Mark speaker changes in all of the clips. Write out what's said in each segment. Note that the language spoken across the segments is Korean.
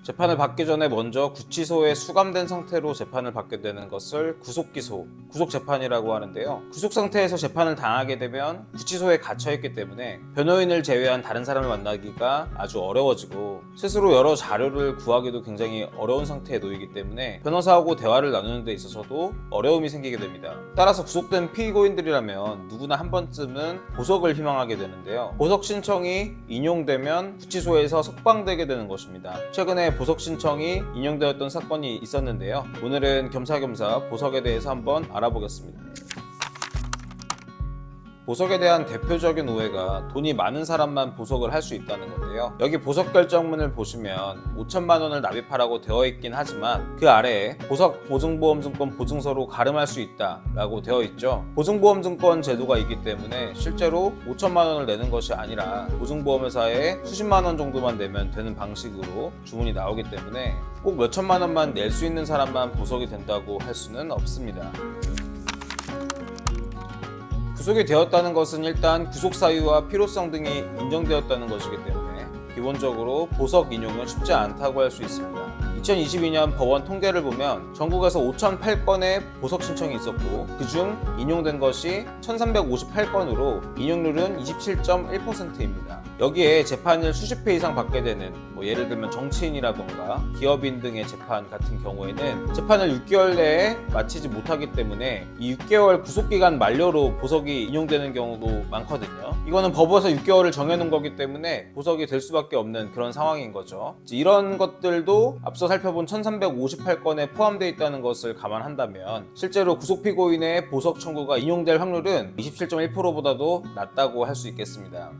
Speaker 1: 재판을 받기 전에 먼저 구치소에 수감된 상태로 재판을 받게 되는 것을 구속기소, 구속재판이라고 하는데요. 구속 상태에서 재판을 당하게 되면 구치소에 갇혀있기 때문에 변호인을 제외한 다른 사람을 만나기가 아주 어려워지고 스스로 여러 자료를 구하기도 굉장히 어려운 상태에 놓이기 때문에 변호사하고 대화를 나누는 데 있어서도 어려움이 생기게 됩니다. 따라서 구속된 피고인들이라면 누구나 한 번쯤은 보석을 희망하게 되는데요. 보석 신청이 인용되면 구치소에서 석방되게 되는 것입니다. 최근에 보석 신청이 인용되었던 사건이 있었는데요. 오늘은 겸사겸사 보석에 대해서 한번 알아보겠습니다. 보석에 대한 대표적인 오해가 돈이 많은 사람만 보석을 할 수 있다는 건데요. 여기 보석 결정문을 보시면 5천만 원을 납입하라고 되어 있긴 하지만 그 아래에 보석 보증보험증권 보증서로 가름할 수 있다 라고 되어 있죠. 보증보험증권 제도가 있기 때문에 실제로 5천만 원을 내는 것이 아니라 보증보험회사에 수십만 원 정도만 내면 되는 방식으로 주문이 나오기 때문에 꼭 몇천만 원만 낼 수 있는 사람만 보석이 된다고 할 수는 없습니다. 구속이 되었다는 것은 일단 구속 사유와 필요성 등이 인정되었다는 것이기 때문에 기본적으로 보석 인용은 쉽지 않다고 할 수 있습니다. 2022년 법원 통계를 보면 전국에서 5,008건의 보석 신청이 있었고 그중 인용된 것이 1,358건으로 인용률은 27.1%입니다. 여기에 재판을 수십 회 이상 받게 되는 예를 들면 정치인이라던가 기업인 등의 재판 같은 경우에는 재판을 6개월 내에 마치지 못하기 때문에 이 6개월 구속기간 만료로 보석이 인용되는 경우도 많거든요. 이거는 법에서 6개월을 정해놓은 거기 때문에 보석이 될 수밖에 없는 그런 상황인 거죠. 이런 것들도 앞서 살펴본 1358건에 포함되어 있다는 것을 감안한다면 실제로 구속 피고인의 보석 청구가 인용될 확률은 27.1%보다도 낮다고 할 수 있겠습니다.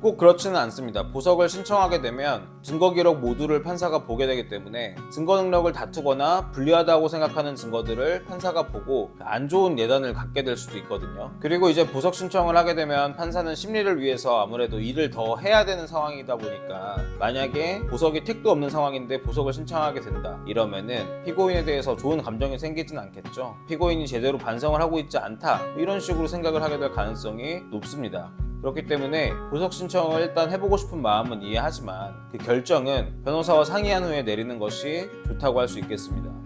Speaker 1: 꼭 그렇지는 않습니다. 보석을 신청하게 되면 증거 기록 모두를 판사가 보게 되기 때문에 증거 능력을 다투거나 불리하다고 생각하는 증거들을 판사가 보고 안 좋은 예단을 갖게 될 수도 있거든요. 그리고 이제 보석 신청을 하게 되면 판사는 심리를 위해서 아무래도 일을 더 해야 되는 상황이다 보니까 만약에 보석이 택도 없는 상황인데 보석을 신청하게 된다 이러면은 피고인에 대해서 좋은 감정이 생기진 않겠죠. 피고인이 제대로 반성을 하고 있지 않다 이런 식으로 생각을 하게 될 가능성이 높습니다. 그렇기 때문에 보석 신청을 일단 해보고 싶은 마음은 이해하지만 그 결정은 변호사와 상의한 후에 내리는 것이 좋다고 할 수 있겠습니다.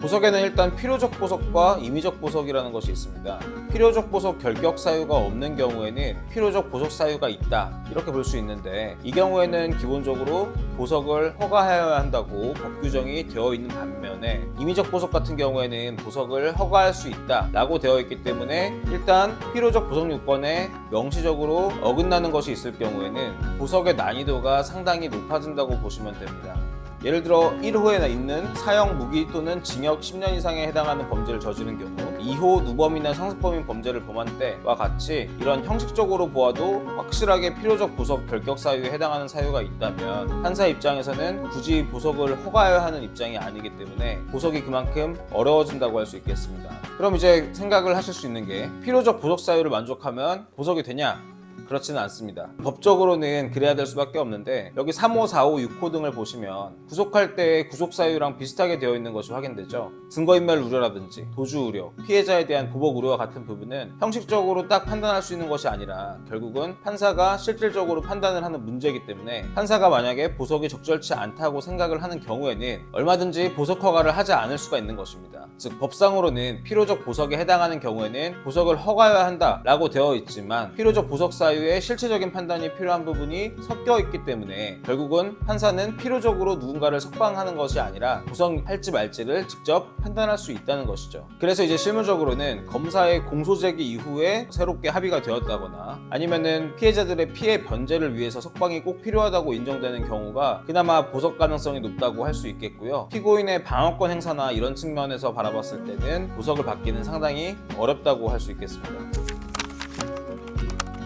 Speaker 1: 보석에는 일단 필요적 보석과 임의적 보석이라는 것이 있습니다. 필요적 보석 결격 사유가 없는 경우에는 필요적 보석 사유가 있다 이렇게 볼 수 있는데 이 경우에는 기본적으로 보석을 허가해야 한다고 법 규정이 되어 있는 반면에 임의적 보석 같은 경우에는 보석을 허가할 수 있다 라고 되어 있기 때문에 일단 필요적 보석 요건에 명시적으로 어긋나는 것이 있을 경우에는 보석의 난이도가 상당히 높아진다고 보시면 됩니다. 예를 들어 1호에 있는 사형 무기 또는 징역 10년 이상에 해당하는 범죄를 저지른 경우 2호 누범이나 상습범인 범죄를 범한 때와 같이 이런 형식적으로 보아도 확실하게 필요적 보석 결격 사유에 해당하는 사유가 있다면 판사 입장에서는 굳이 보석을 허가해야 하는 입장이 아니기 때문에 보석이 그만큼 어려워진다고 할 수 있겠습니다. 그럼 이제 생각을 하실 수 있는 게 필요적 보석 사유를 만족하면 보석이 되냐? 그렇지는 않습니다. 법적으로는 그래야 될 수밖에 없는데 여기 3호, 4호, 6호 등을 보시면 구속할 때 구속 사유랑 비슷하게 되어 있는 것이 확인되죠. 증거인멸 우려라든지 도주 우려, 피해자에 대한 보복 우려와 같은 부분은 형식적으로 딱 판단할 수 있는 것이 아니라 결국은 판사가 실질적으로 판단을 하는 문제이기 때문에 판사가 만약에 보석이 적절치 않다고 생각을 하는 경우에는 얼마든지 보석 허가를 하지 않을 수가 있는 것입니다. 즉 법상으로는 필요적 보석에 해당하는 경우에는 보석을 허가해야 한다라고 되어 있지만 필요적 보석 사유 의 실체적인 판단이 필요한 부분이 섞여 있기 때문에 결국은 판사는 필요적으로 누군가를 석방하는 것이 아니라 구성할지 말지를 직접 판단할 수 있다는 것이죠. 그래서 이제 실무적으로는 검사의 공소 제기 이후에 새롭게 합의가 되었다거나 아니면은 피해자들의 피해 변제를 위해서 석방이 꼭 필요하다고 인정되는 경우가 그나마 보석 가능성이 높다고 할 수 있겠고요. 피고인의 방어권 행사나 이런 측면에서 바라봤을 때는 보석을 받기는 상당히 어렵다고 할 수 있겠습니다.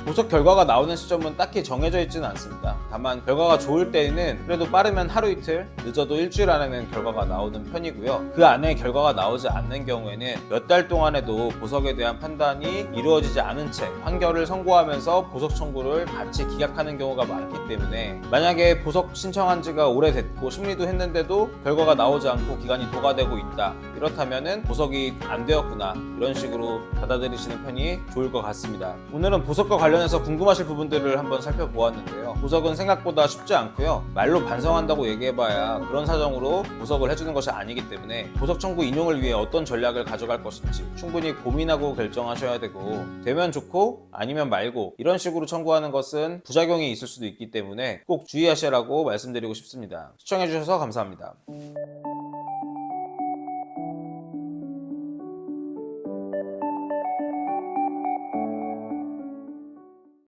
Speaker 1: 보석 결과가 나오는 시점은 딱히 정해져 있지는 않습니다. 다만 결과가 좋을 때에는 그래도 빠르면 하루 이틀, 늦어도 일주일 안에는 결과가 나오는 편이고요. 그 안에 결과가 나오지 않는 경우에는 몇 달 동안에도 보석에 대한 판단이 이루어지지 않은 채 판결을 선고하면서 보석 청구를 같이 기각하는 경우가 많기 때문에, 만약에 보석 신청한 지가 오래됐고 심리도 했는데도 결과가 나오지 않고 기간이 도가되고 있다, 이렇다면은 보석이 안 되었구나, 이런 식으로 받아들이시는 편이 좋을 것 같습니다. 오늘은 보석과 관련해서 궁금하실 부분들을 한번 살펴보았는데요. 보석은 생각보다 쉽지 않고요. 말로 반성한다고 얘기해봐야 그런 사정으로 보석을 해주는 것이 아니기 때문에 보석 청구 인용을 위해 어떤 전략을 가져갈 것인지 충분히 고민하고 결정하셔야 되고, 되면 좋고 아니면 말고 이런 식으로 청구하는 것은 부작용이 있을 수도 있기 때문에 꼭 주의하시라고 말씀드리고 싶습니다. 시청해주셔서 감사합니다.